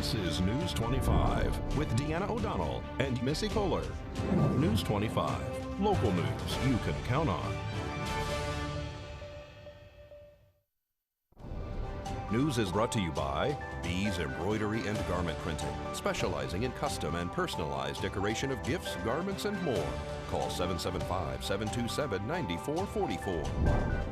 This is News 25 with Deanna O'Donnell and Missy Kohler. News 25, local news you can count on. News is brought to you by Bees Embroidery and Garment Printing, specializing in custom and personalized decoration of gifts, garments, and more. Call 775-727-9444.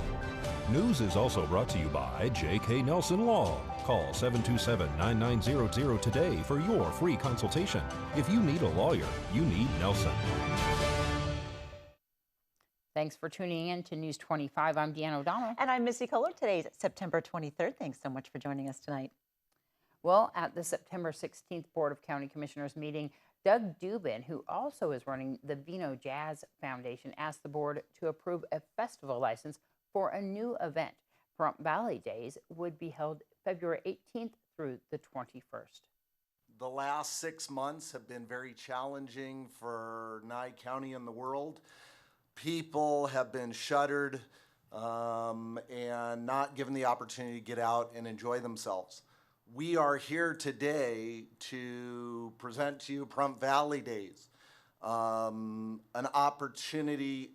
News is also brought to you by J.K. Nelson Law. Call 727-9900 today for your free consultation. If you need a lawyer, you need Nelson. Thanks for tuning in to News 25. I'm Deanna O'Donnell. And I'm Missy Kohler. Today's September 23rd. Thanks so much for joining us tonight. Well, at the September 16th Board of County Commissioners meeting, Doug Dubin, who also is running the Vino Jazz Foundation, asked the board to approve a festival license for a new event. Pahrump Valley Days would be held February 18th through the 21st. The last 6 months have been very challenging for Nye County and the world. People have been shuttered and not given the opportunity to get out and enjoy themselves. We are here today to present to you Pahrump Valley Days, an opportunity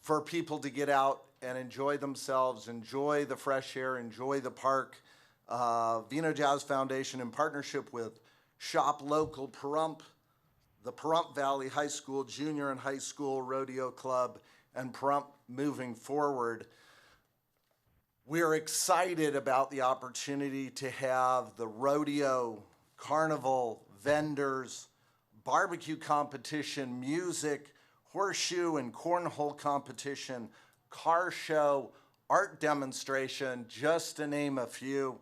for people to get out and enjoy themselves, enjoy the fresh air, enjoy the park. Vino Jazz Foundation, in partnership with Shop Local Pahrump, the Pahrump Valley High School Junior and High School Rodeo Club, and Pahrump moving forward. We're excited about the opportunity to have the rodeo, carnival, vendors, barbecue competition, music, horseshoe and cornhole competition, car show, art demonstration, just to name a few.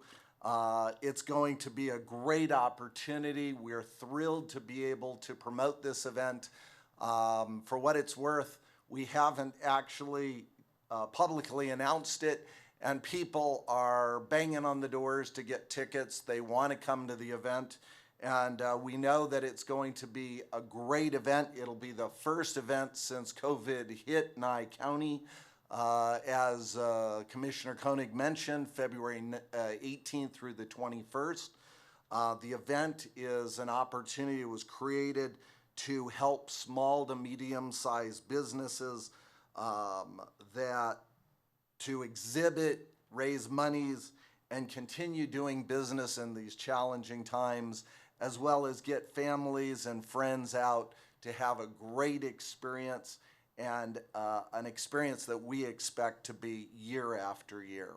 It's going to be a great opportunity. We're thrilled to be able to promote this event. For what it's worth, we haven't actually publicly announced it, and people are banging on the doors to get tickets. They want to come to the event, and we know that it's going to be a great event. It'll be the first event since COVID hit Nye County. As Commissioner Koenig mentioned, February 18th through the 21st. The event is an opportunity. It was created to help small to medium-sized businesses that to exhibit, raise monies, and continue doing business in these challenging times, as well as get families and friends out to have a great experience, and an experience that we expect to be year after year.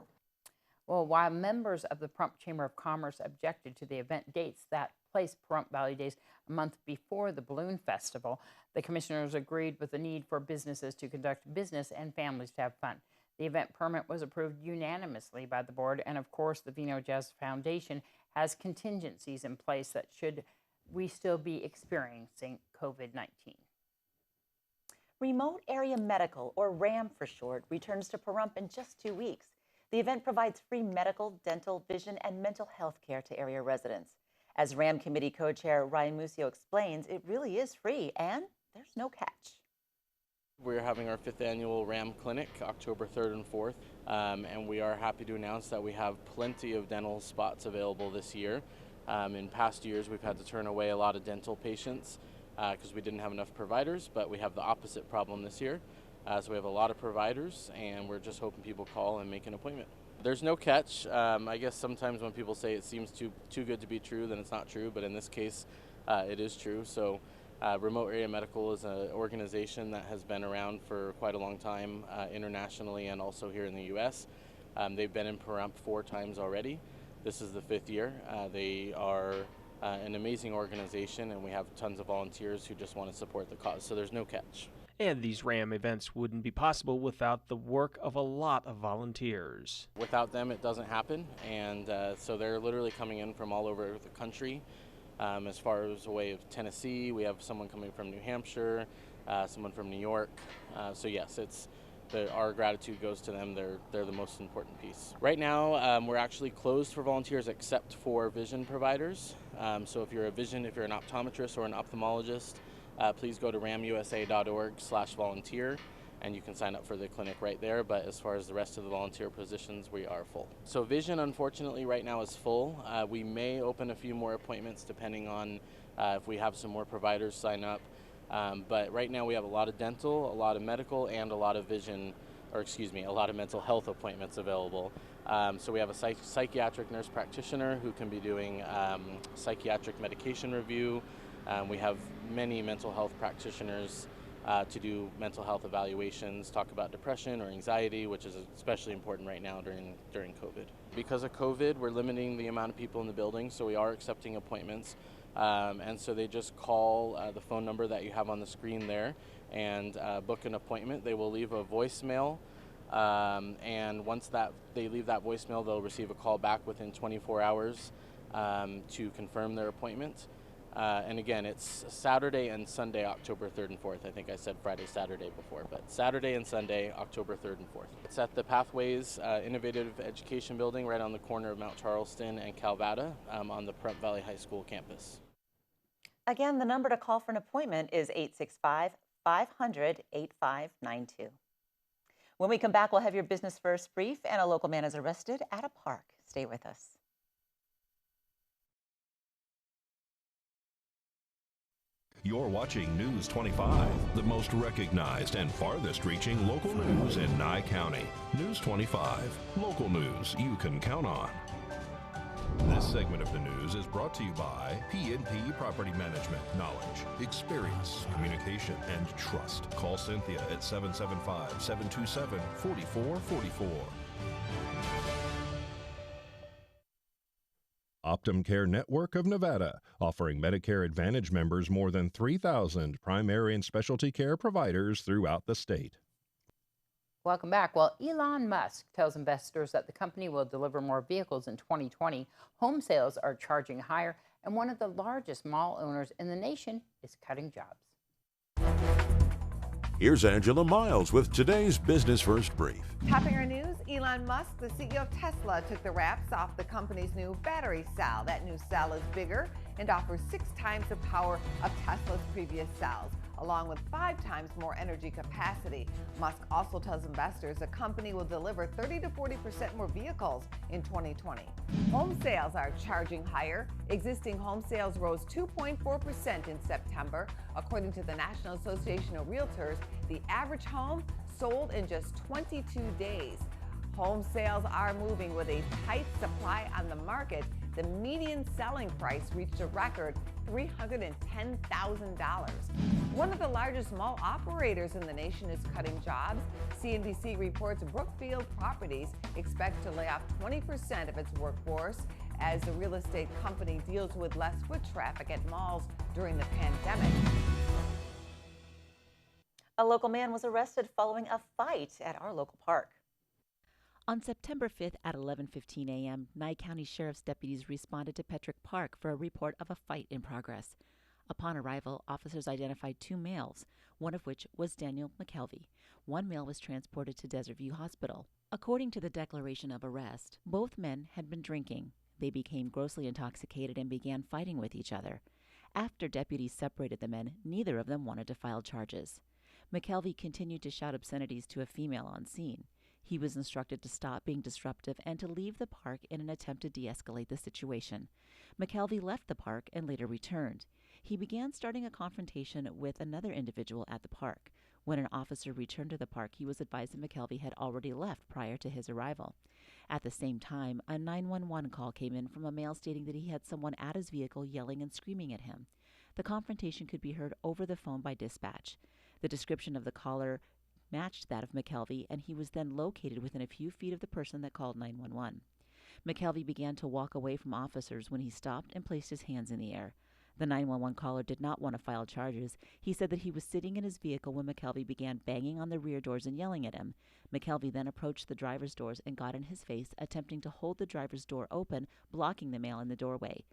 Well, while members of the Pahrump Chamber of Commerce objected to the event dates that placed Pahrump Valley Days a month before the Balloon Festival, the commissioners agreed with the need for businesses to conduct business and families to have fun. The event permit was approved unanimously by the board, and of course the Vino Jazz Foundation has contingencies in place that should we still be experiencing COVID-19. Remote Area Medical, or RAM for short, returns to Pahrump in just 2 weeks. The event provides free medical, dental, vision, and mental health care to area residents. As RAM Committee Co-Chair Ryan Musio explains, it really is free, and there's no catch. We're having our 5th annual RAM Clinic, October 3rd and 4th, and we are happy to announce that we have plenty of dental spots available this year. In past years, we've had to turn away a lot of dental patients because we didn't have enough providers, but we have the opposite problem this year. So we have a lot of providers, and we're just hoping people call and make an appointment. There's no catch. I guess sometimes when people say it seems too good to be true, then it's not true, but in this case, it is true. So Remote Area Medical is an organization that has been around for quite a long time internationally and also here in the U.S. They've been in Pahrump 4 times already. This is the 5th year. They are an amazing organization, and we have tons of volunteers who just want to support the cause, so there's no catch. And these RAM events wouldn't be possible without the work of a lot of volunteers. Without them, it doesn't happen, and so they're literally coming in from all over the country. As far as away of Tennessee, we have someone coming from New Hampshire, someone from New York. So yes, our gratitude goes to them. They're the most important piece. Right now, we're actually closed for volunteers except for vision providers. So if you're an optometrist or an ophthalmologist, please go to ramusa.org/volunteer and you can sign up for the clinic right there. But as far as the rest of the volunteer positions, we are full. So vision, unfortunately, right now is full. We may open a few more appointments depending on if we have some more providers sign up. But right now we have a lot of dental, a lot of medical, and a lot of a lot of mental health appointments available. So we have a psychiatric nurse practitioner who can be doing psychiatric medication review. We have many mental health practitioners to do mental health evaluations, talk about depression or anxiety, which is especially important right now during COVID. Because of COVID, we're limiting the amount of people in the building, so we are accepting appointments. And so they just call the phone number that you have on the screen there and book an appointment. They will leave a voicemail, and once they leave that voicemail, they'll receive a call back within 24 hours to confirm their appointment. And again, it's Saturday and Sunday, October 3rd and 4th. I think I said Friday, Saturday before, but Saturday and Sunday, October 3rd and 4th. It's at the Pathways Innovative Education Building right on the corner of Mount Charleston and Calvada on the Pahrump Valley High School campus. Again, the number to call for an appointment is 865-500-8592. When we come back, we'll have your Business First brief, and a local man is arrested at a park. Stay with us. You're watching News 25, the most recognized and farthest reaching local news in Nye County. News 25, local news you can count on. This segment of the news is brought to you by P&P Property Management. Knowledge, experience, communication, and trust. Call Cynthia at 775-727-4444. Optum Care Network of Nevada, offering Medicare Advantage members more than 3,000 primary and specialty care providers throughout the state. Welcome back. Well, Elon Musk tells investors that the company will deliver more vehicles in 2020. Home sales are charging higher, and one of the largest mall owners in the nation is cutting jobs. Here's Angela Miles with today's Business First Brief. Topping our news, Elon Musk, the CEO of Tesla, took the wraps off the company's new battery cell. That new cell is bigger and offers 6 times the power of Tesla's previous cells, along with 5 times more energy capacity. Musk also tells investors the company will deliver 30 to 40% more vehicles in 2020. Home sales are charging higher. Existing home sales rose 2.4% in September. According to the National Association of Realtors, the average home sold in just 22 days. Home sales are moving with a tight supply on the market. The median selling price reached a record $310,000. One of the largest mall operators in the nation is cutting jobs. CNBC reports Brookfield Properties expects to lay off 20% of its workforce as the real estate company deals with less foot traffic at malls during the pandemic. A local man was arrested following a fight at our local park. On September 5th at 11:15 a.m., Nye County Sheriff's deputies responded to Petrick Park for a report of a fight in progress. Upon arrival, officers identified 2 males, one of which was Daniel McKelvey. One male was transported to Desert View Hospital. According to the declaration of arrest, both men had been drinking. They became grossly intoxicated and began fighting with each other. After deputies separated the men, neither of them wanted to file charges. McKelvey continued to shout obscenities to a female on scene. He was instructed to stop being disruptive and to leave the park in an attempt to de-escalate the situation. McKelvey left the park and later returned. He began starting a confrontation with another individual at the park. When an officer returned to the park, he was advised that McKelvey had already left prior to his arrival. At the same time, a 911 call came in from a male stating that he had someone at his vehicle yelling and screaming at him. The confrontation could be heard over the phone by dispatch. The description of the caller matched that of McKelvey, and he was then located within a few feet of the person that called 911. McKelvey began to walk away from officers when he stopped and placed his hands in the air. The 911 caller did not want to file charges. He said that he was sitting in his vehicle when McKelvey began banging on the rear doors and yelling at him. McKelvey then approached the driver's doors and got in his face, attempting to hold the driver's door open, blocking the male in the doorway.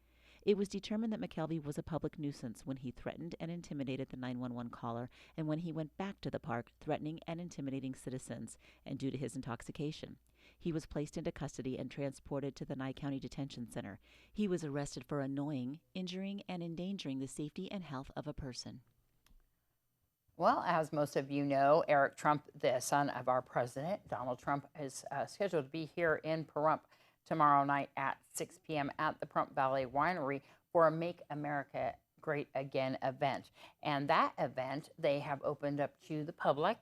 It was determined that McKelvey was a public nuisance when he threatened and intimidated the 911 caller and when he went back to the park threatening and intimidating citizens, and due to his intoxication. He was placed into custody and transported to the Nye County Detention Center. He was arrested for annoying, injuring, and endangering the safety and health of a person. Well, as most of you know, Eric Trump, the son of our president, Donald Trump, is scheduled to be here in Pahrump tomorrow night at 6 p.m. at the Pahrump Valley Winery for a Make America Great Again event. And that event, they have opened up to the public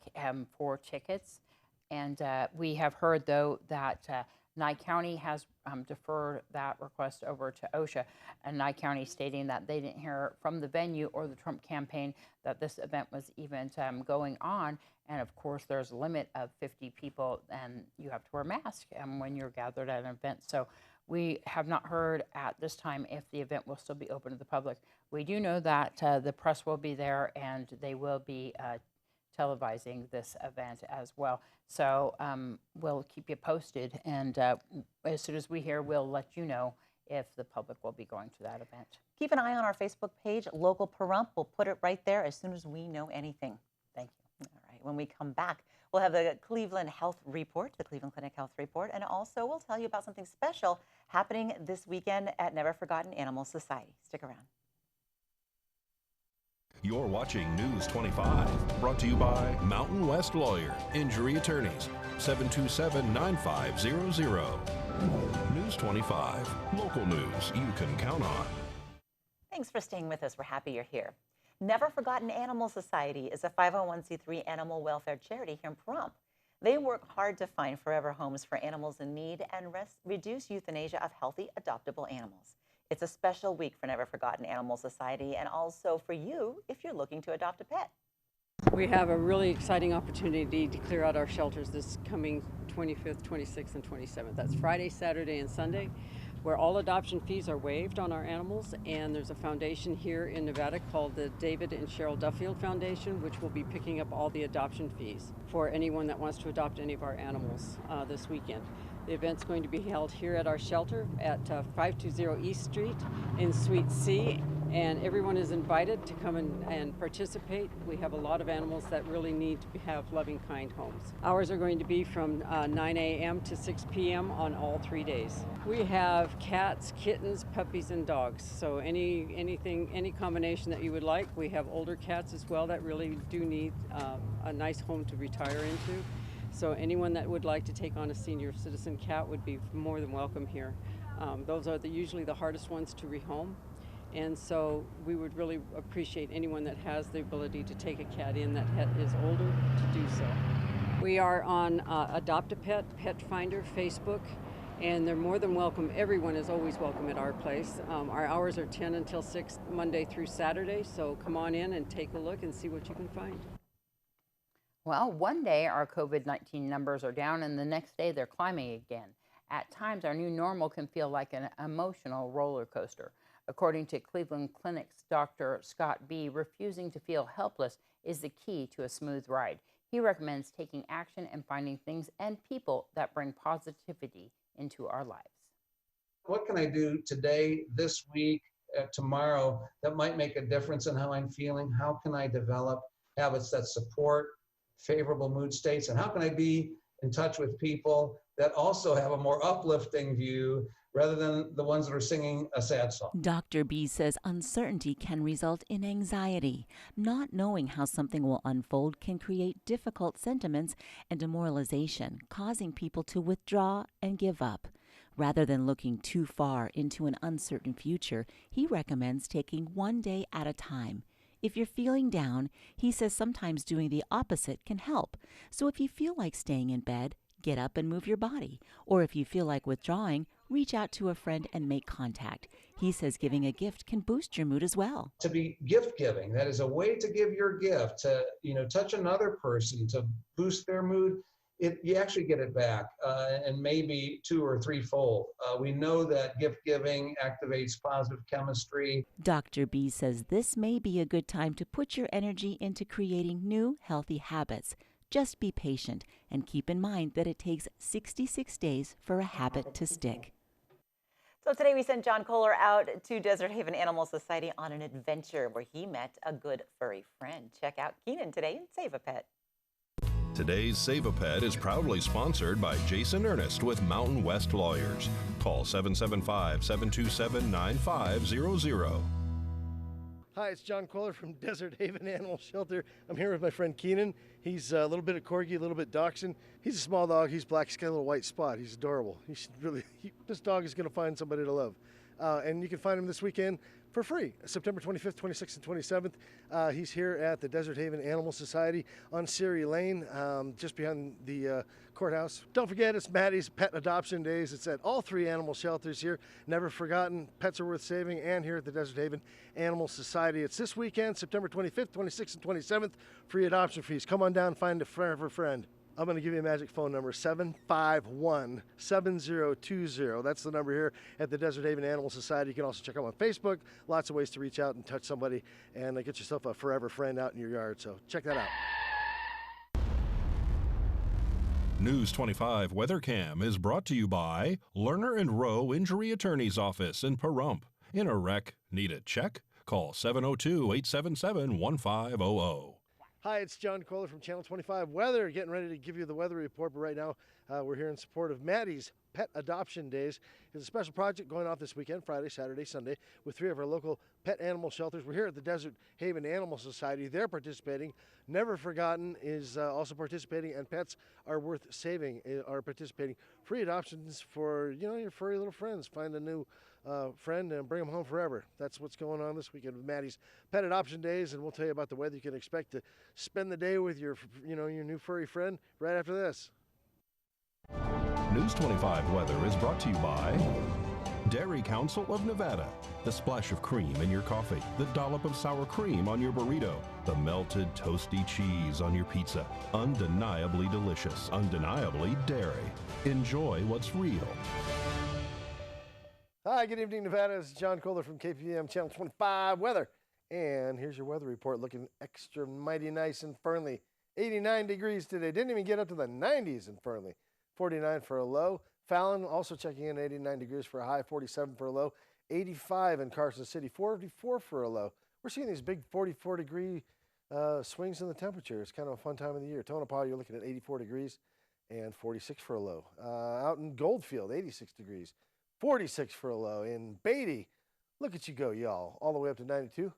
for tickets. And we have heard, though, that Nye County has deferred that request over to OSHA, and Nye County stating that they didn't hear from the venue or the Trump campaign that this event was even going on. And of course, there's a limit of 50 people, and you have to wear a mask when you're gathered at an event. So we have not heard at this time if the event will still be open to the public. We do know that the press will be there, and they will be televising this event as well. So we'll keep you posted, and as soon as we hear, we'll let you know if the public will be going to that event. Keep an eye on our Facebook page, Local Pahrump. We'll put it right there as soon as we know anything. Thank you. All right, when we come back, we'll have the Cleveland Health Report, the Cleveland Clinic Health Report, and also we'll tell you about something special happening this weekend at Never Forgotten Animal Society. Stick around. You're watching News 25, brought to you by Mountain West Lawyer, Injury Attorneys, 727-9500. News 25, local news you can count on. Thanks for staying with us. We're happy you're here. Never Forgotten Animal Society is a 501c3 animal welfare charity here in Pahrump. They work hard to find forever homes for animals in need and reduce euthanasia of healthy, adoptable animals. It's a special week for Never Forgotten Animal Society, and also for you if you're looking to adopt a pet. We have a really exciting opportunity to clear out our shelters this coming 25th, 26th, and 27th. That's Friday, Saturday, and Sunday, where all adoption fees are waived on our animals. And there's a foundation here in Nevada called the David and Cheryl Duffield Foundation, which will be picking up all the adoption fees for anyone that wants to adopt any of our animals this weekend. The event's going to be held here at our shelter at 520 East Street in Suite C, and everyone is invited to come and participate. We have a lot of animals that really need to have loving, kind homes. Hours are going to be from 9 a.m. to 6 p.m. on all 3 days. We have cats, kittens, puppies, and dogs. So any combination that you would like. We have older cats as well that really do need a nice home to retire into. So anyone that would like to take on a senior citizen cat would be more than welcome here. Those are usually the hardest ones to rehome. And so we would really appreciate anyone that has the ability to take a cat in that is older to do so. We are on Adopt a Pet, Pet Finder, Facebook, and they're more than welcome. Everyone is always welcome at our place. Our hours are 10 until 6, Monday through Saturday, so come on in and take a look and see what you can find. Well, one day our COVID-19 numbers are down, and the next day they're climbing again. At times, our new normal can feel like an emotional roller coaster. According to Cleveland Clinic's Dr. Scott B., refusing to feel helpless is the key to a smooth ride. He recommends taking action and finding things and people that bring positivity into our lives. What can I do today, this week, tomorrow that might make a difference in how I'm feeling? How can I develop habits that support favorable mood states? And how can I be in touch with people that also have a more uplifting view rather than the ones that are singing a sad song? Dr. B says uncertainty can result in anxiety. Not knowing how something will unfold can create difficult sentiments and demoralization, causing people to withdraw and give up. Rather than looking too far into an uncertain future, he recommends taking one day at a time. If you're feeling down, he says sometimes doing the opposite can help. So if you feel like staying in bed, get up and move your body. Or if you feel like withdrawing, reach out to a friend and make contact. He says giving a gift can boost your mood as well. To be gift giving, that is a way to give your gift, to touch another person, to boost their mood. You actually get it back, and maybe 2 or 3-fold. We know that gift giving activates positive chemistry. Dr. B says this may be a good time to put your energy into creating new healthy habits. Just be patient and keep in mind that it takes 66 days for a habit to stick. So today we sent John Kohler out to Desert Haven Animal Society on an adventure where he met a good furry friend. Check out Keenan today and Save a Pet. Today's Save a Pet is proudly sponsored by Jason Ernest with Mountain West Lawyers. Call 775-727-9500. Hi, it's John Kohler from Desert Haven Animal Shelter. I'm here with my friend Keenan. He's a little bit of Corgi, a little bit Dachshund. He's a small dog. He's black. He's got a little white spot. He's adorable. This dog is going to find somebody to love. And you can find him this weekend for free, September 25th, 26th, and 27th. He's here at the Desert Haven Animal Society on Siri Lane, just behind the courthouse. Don't forget, it's Maddie's Pet Adoption Days. It's at all 3 animal shelters here. Never forgotten, pets are worth saving, and here at the Desert Haven Animal Society. It's this weekend, September 25th, 26th, and 27th. Free adoption fees. Come on down and find a forever friend. I'm going to give you a magic phone number, 751-7020. That's the number here at the Desert Haven Animal Society. You can also check them on Facebook. Lots of ways to reach out and touch somebody and get yourself a forever friend out in your yard. So check that out. News 25 WeatherCam is brought to you by Lerner and Rowe Injury Attorney's Office in Pahrump. In a wreck, need a check? Call 702-877-1500. Hi, it's John Kohler from Channel 25 Weather, getting ready to give you the weather report, but right now we're here in support of Maddie's Pet Adoption Days. It's a special project going off this weekend, Friday, Saturday, Sunday, with 3 of our local pet animal shelters. We're here at the Desert Haven Animal Society. They're participating. Never Forgotten is also participating, and Pets Are Worth Saving are participating. Free adoptions for, your furry little friends. Find a new friend and bring them home forever. That's what's going on this weekend with Maddie's Pet Adoption Days, and we'll tell you about the weather you can expect to spend the day with your new furry friend right after this. News 25 weather is brought to you by Dairy Council of Nevada. The splash of cream in your coffee, the dollop of sour cream on your burrito, the melted toasty cheese on your pizza. Undeniably delicious, undeniably dairy. Enjoy what's real. Hi, good evening, Nevada. This is John Kohler from KPVM Channel 25 Weather. And here's your weather report, looking extra mighty nice in Fernley. 89 degrees today. Didn't even get up to the 90s in Fernley. 49 for a low. Fallon also checking in 89 degrees for a high, 47 for a low. 85 in Carson City, 44 for a low. We're seeing these big 44-degree swings in the temperature. It's kind of a fun time of the year. Tonopah, you're looking at 84 degrees and 46 for a low. Out in Goldfield, 86 degrees. 46 for a low. In Beatty, look at you go, y'all. All the way up to 92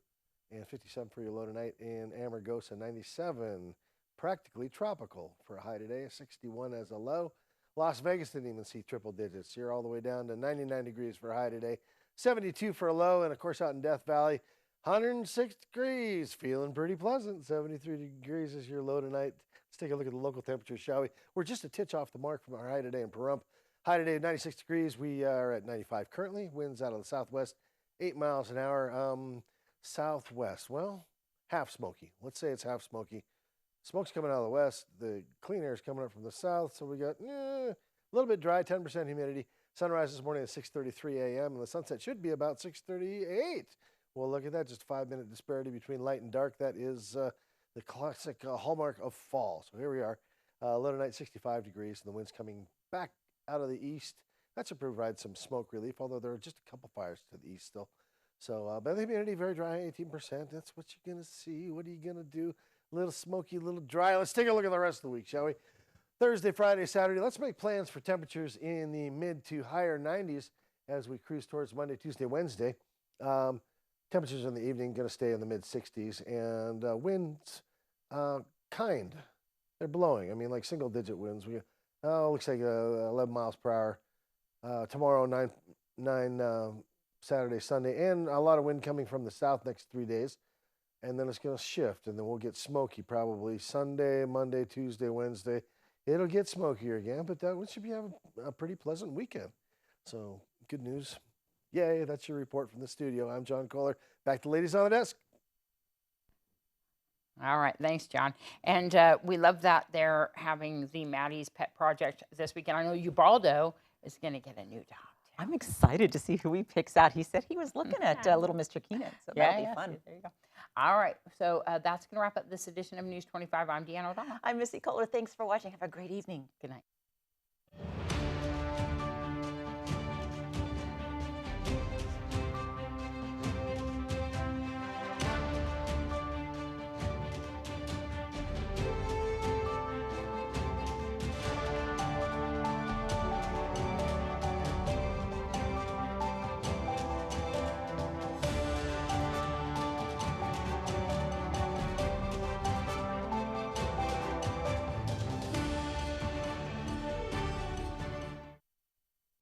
and 57 for your low tonight. In Amargosa, 97. Practically tropical for a high today, 61 as a low. Las Vegas didn't even see triple digits. You're all the way down to 99 degrees for a high today, 72 for a low. And, of course, out in Death Valley, 106 degrees. Feeling pretty pleasant. 73 degrees is your low tonight. Let's take a look at the local temperatures, shall we? We're just a titch off the mark from our high today in Pahrump. High today, 96 degrees. We are at 95 currently. Winds out of the southwest, 8 miles an hour. Southwest, well, half smoky. Let's say it's half smoky. Smoke's coming out of the west. The clean air is coming up from the south. So we got a little bit dry, 10% humidity. Sunrise this morning at 6:33 a.m. and the sunset should be about 6:38. Well, look at that, just a 5-minute disparity between light and dark. That is the classic hallmark of fall. So here we are. Low tonight, 65 degrees, and the wind's coming back out of the east. That should provide some smoke relief, although there are just a couple fires to the east still. So, but the humidity very dry, 18%. That's what you're going to see. What are you going to do? A little smoky, a little dry. Let's take a look at the rest of the week, shall we? Thursday, Friday, Saturday. Let's make plans for temperatures in the mid to higher 90s as we cruise towards Monday, Tuesday, Wednesday. Temperatures in the evening going to stay in the mid 60s, and winds they're blowing. I mean, like single-digit winds. Looks like 11 miles per hour. Tomorrow, 9 Saturday, Sunday, and a lot of wind coming from the south next 3 days. And then it's going to shift, and then we'll get smoky probably Sunday, Monday, Tuesday, Wednesday. It'll get smokier again, but that should be having a pretty pleasant weekend. So good news. Yay, that's your report from the studio. I'm John Kohler. Back to ladies on the desk. All right, thanks, John. And we love that they're having the Maddie's Pet Project this weekend. I know Ubaldo is going to get a new dog. I'm excited to see who he picks out. He said he was looking at little Mr. Keenan, so that'll be fun. There you go. All right, so that's going to wrap up this edition of News 25. I'm Deanna O'Donnell. I'm Missy Kohler. Thanks for watching. Have a great evening. Good night.